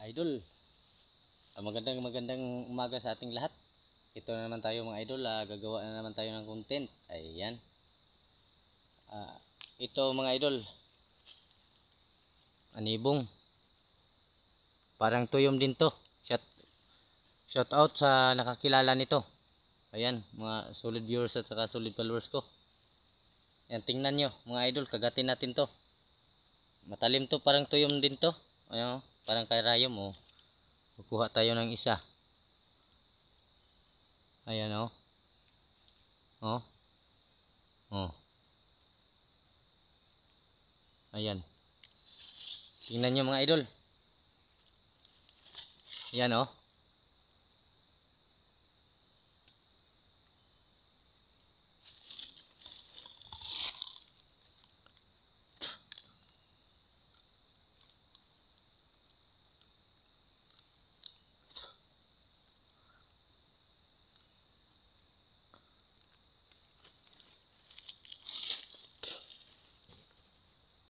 idol, magandang umaga sa ating lahat. Ito na naman tayo mga idol, gagawa na naman tayo ng content. Ayan. Ito mga idol, anibong. Parang tuyom din to. Shout out sa nakakilala nito. Ayan, mga solid viewers at saka solid followers ko. Ayan, tingnan nyo mga idol, kagatin natin to. Matalim to, parang tuyom din to. Ayan, parang karayom oh. Kukuha tayo ng isa. Ayan oh. Oh. Oh. Ayan. Tingnan nyo mga idol. Ayan oh.